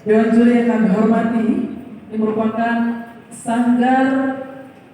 Dewan juri yang kami hormati, ini merupakan Sanggar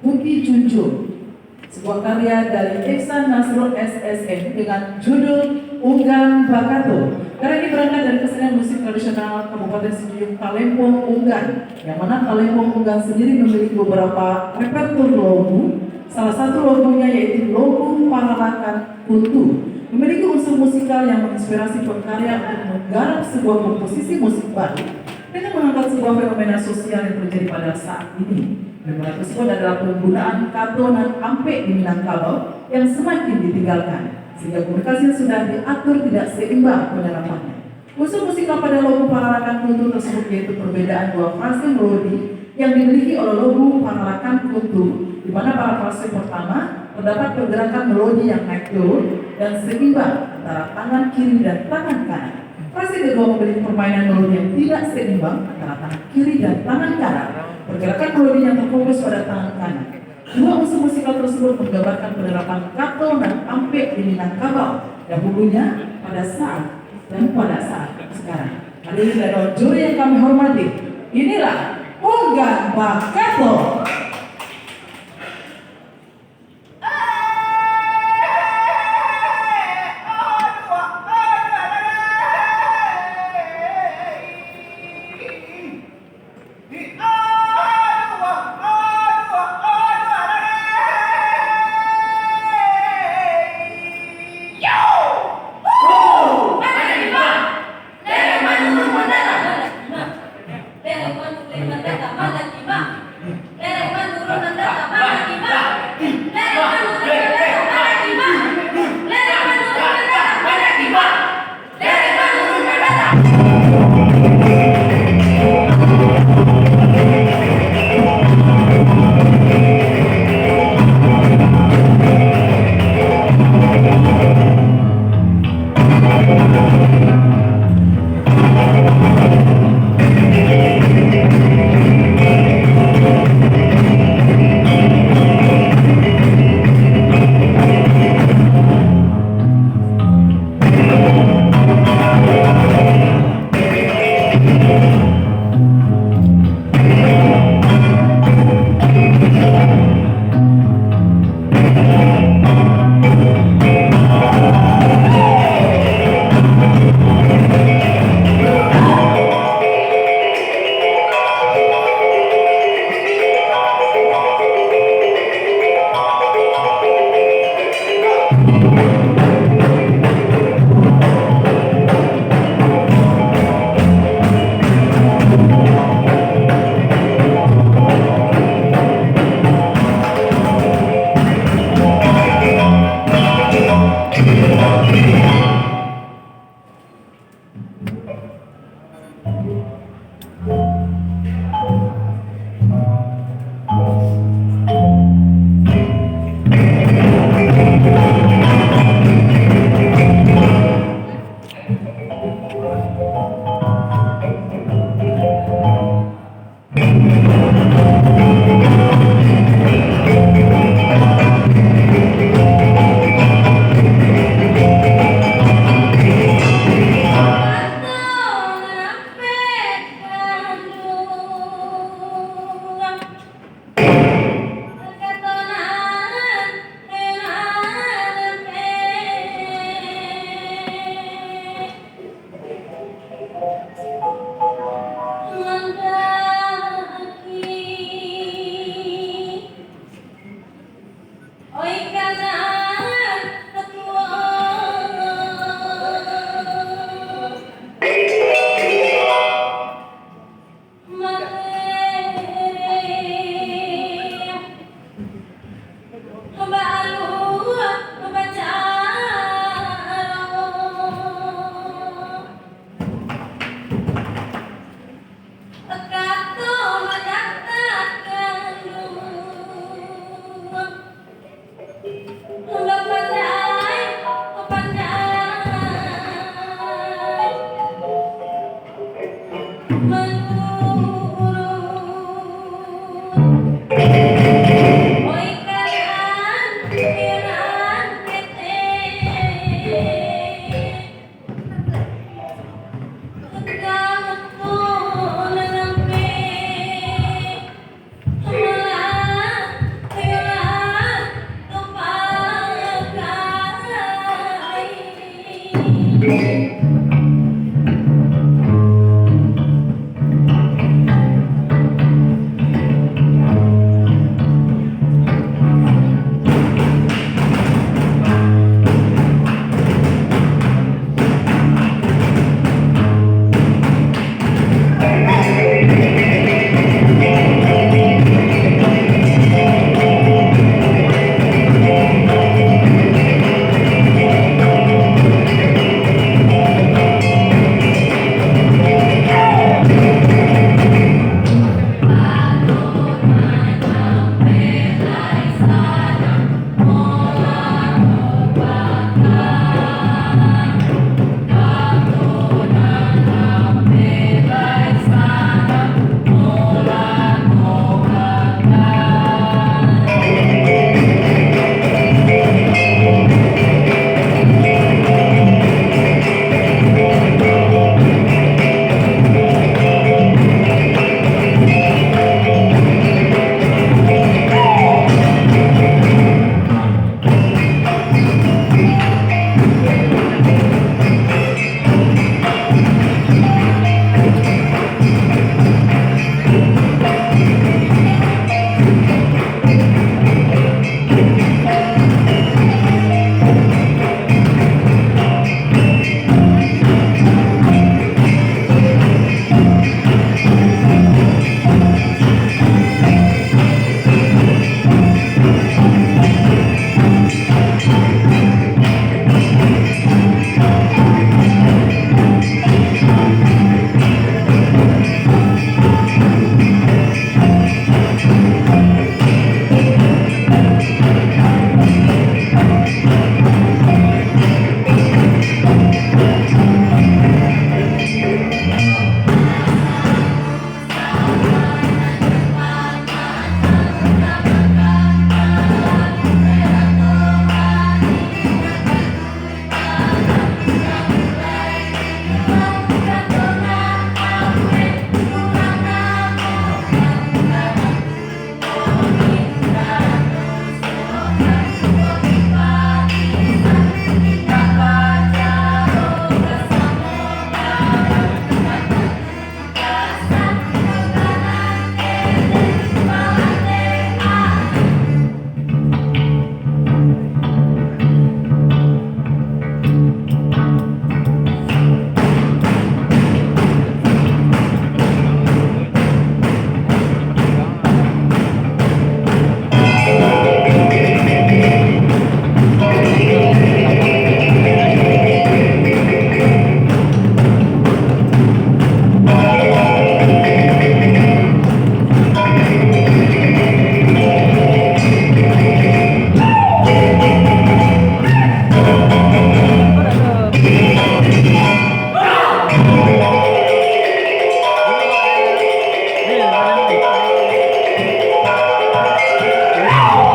Bukti Junjung, sebuah karya dari Ihsan Nasrul SSN dengan judul Unggang Bakato. Karya ini berangkat dari kesenian musik tradisional Kabupaten Sidiyung Kalempong Unggan, yang mana Kalempong Unggan sendiri memiliki beberapa repertur lagu. Salah satu lagunya yaitu lagu Paralakan Kuntu, memiliki unsur musikal yang menginspirasi pengkarya untuk menggarap sebuah komposisi musik baru dengan mengangkat sebuah fenomena sosial yang terjadi pada saat ini. Fenomena tersebut adalah penggunaan kato dan ampe di Minangkabau yang semakin ditinggalkan, sehingga komunikasi yang sudah diatur tidak seimbang penyerapannya. Unsur musikal pada lagu Paralakan Kuntu tersebut yaitu perbedaan dua frase melodi yang dimiliki oleh lagu Paralakan Kuntu, di mana pada frase pertama terdapat pergerakan melodi yang naik turun dan seimbang antara tangan kiri dan tangan kanan. Frase kedua memiliki permainan melodi yang tidak seimbang antara tangan kiri dan tangan kanan. Pergerakan melodi yang terfokus pada tangan kanan. Dua unsur musikal tersebut menggambarkan penerapan kato dan ampe di Minangkabau yang hulunya pada saat dan pada saat sekarang. Hadirin dan juri yang kami hormati, inilah Unggang Bakato.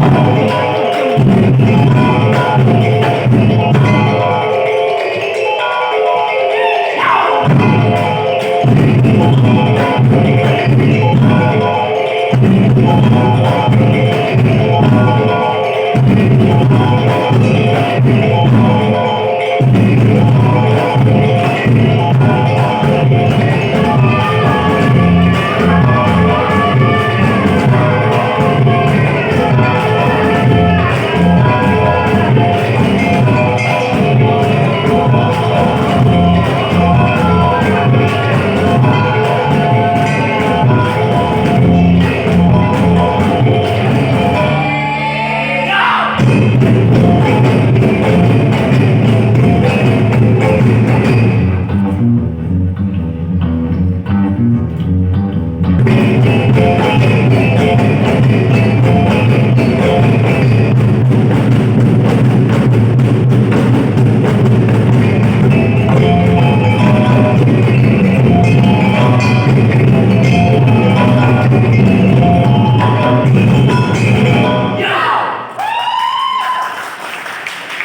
Wow.